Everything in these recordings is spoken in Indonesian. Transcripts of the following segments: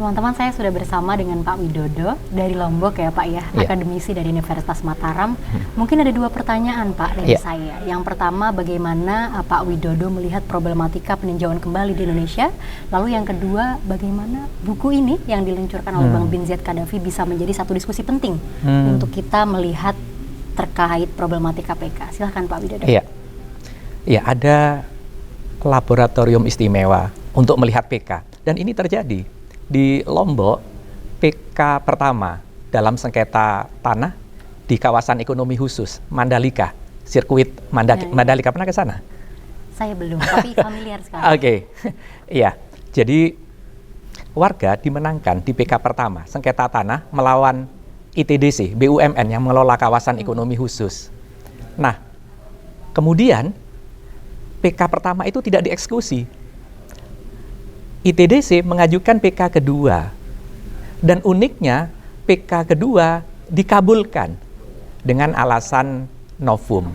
teman-teman, saya sudah bersama dengan Pak Widodo dari Lombok ya Pak ya, akademisi dari Universitas Mataram. Mungkin ada dua pertanyaan Pak dari saya. Yang pertama, bagaimana Pak Widodo melihat problematika peninjauan kembali di Indonesia? Lalu yang kedua, bagaimana buku ini yang diluncurkan oleh Bang Bin Ziyad Qaddafi bisa menjadi satu diskusi penting untuk kita melihat terkait problematika PK. Silahkan Pak Widodo. Iya, ada laboratorium istimewa untuk melihat PK. Dan ini terjadi di Lombok. PK pertama dalam sengketa tanah di kawasan ekonomi khusus Mandalika, sirkuit Mandalika. Pernah ke sana? Saya belum, tapi familiar sekali. Oke. Iya. Jadi warga dimenangkan di PK pertama sengketa tanah melawan ITDC, BUMN yang mengelola kawasan ekonomi khusus. Nah, kemudian PK pertama itu tidak dieksekusi. ITDC mengajukan PK kedua. Dan uniknya, PK kedua dikabulkan dengan alasan novum.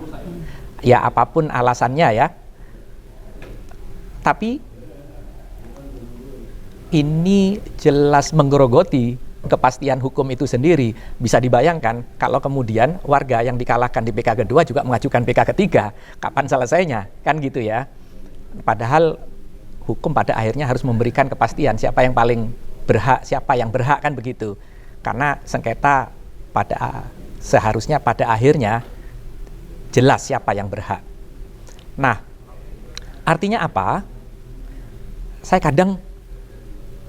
Ya, apapun alasannya ya. Tapi ini jelas menggerogoti kepastian hukum itu sendiri. Bisa dibayangkan kalau kemudian warga yang dikalahkan di PK kedua juga mengajukan PK ketiga, kapan selesainya? Kan gitu ya. Padahal hukum pada akhirnya harus memberikan kepastian siapa yang paling berhak, siapa yang berhak, kan begitu. Karena sengketa seharusnya pada akhirnya jelas siapa yang berhak. Nah, artinya apa? Saya kadang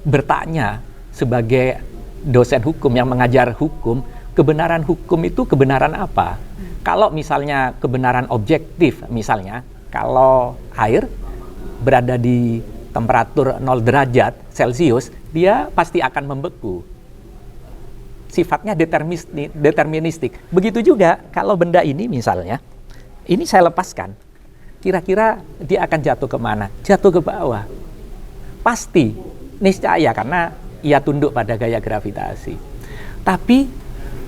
bertanya sebagai dosen hukum yang mengajar hukum, kebenaran hukum itu kebenaran apa? Kalau misalnya kebenaran objektif, misalnya kalau air berada di temperatur 0 derajat Celcius, dia pasti akan membeku. Sifatnya deterministik. Begitu juga kalau benda ini misalnya, ini saya lepaskan, kira-kira dia akan jatuh kemana? Jatuh ke bawah. Pasti, niscaya, karena ia tunduk pada gaya gravitasi. Tapi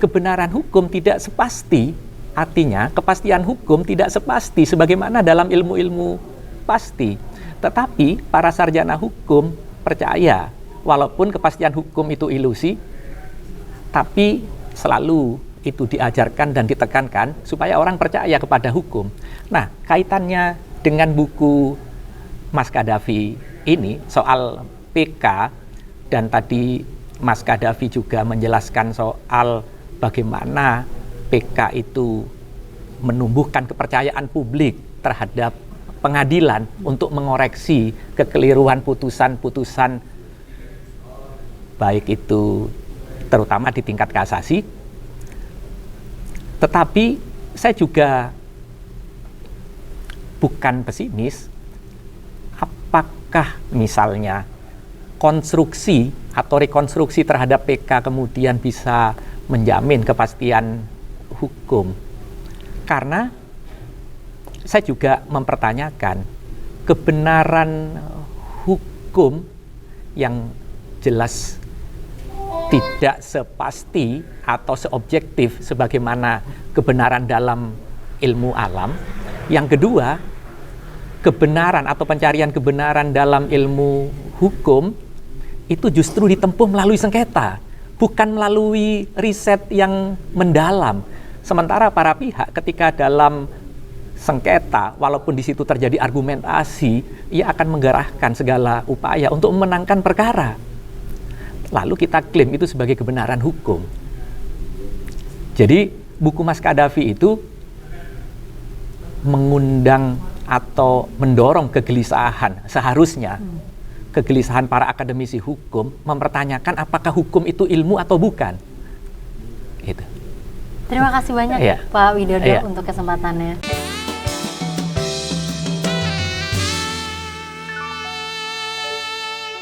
kebenaran hukum tidak sepasti, artinya kepastian hukum tidak sepasti sebagaimana dalam ilmu-ilmu pasti. Tetapi para sarjana hukum percaya, walaupun kepastian hukum itu ilusi, tapi selalu itu diajarkan dan ditekankan supaya orang percaya kepada hukum. Nah, kaitannya dengan buku Mas Qaddafi ini soal PK, dan tadi Mas Qaddafi juga menjelaskan soal bagaimana PK itu menumbuhkan kepercayaan publik terhadap pengadilan untuk mengoreksi kekeliruan putusan-putusan, baik itu terutama di tingkat kasasi. Tetapi saya juga bukan pesimis. Apakah misalnya konstruksi atau rekonstruksi terhadap PK kemudian bisa menjamin kepastian hukum? Karena saya juga mempertanyakan kebenaran hukum yang jelas tidak sepasti atau seobjektif sebagaimana kebenaran dalam ilmu alam. Yang kedua, kebenaran atau pencarian kebenaran dalam ilmu hukum itu justru ditempuh melalui sengketa, bukan melalui riset yang mendalam. Sementara para pihak ketika dalam sengketa, walaupun di situ terjadi argumentasi, ia akan menggerahkan segala upaya untuk memenangkan perkara. Lalu kita klaim itu sebagai kebenaran hukum. Jadi buku Mas Qaddafi itu mengundang atau mendorong kegelisahan, seharusnya kegelisahan para akademisi hukum mempertanyakan apakah hukum itu ilmu atau bukan. Gitu. Terima kasih banyak Pak Widodo untuk kesempatannya.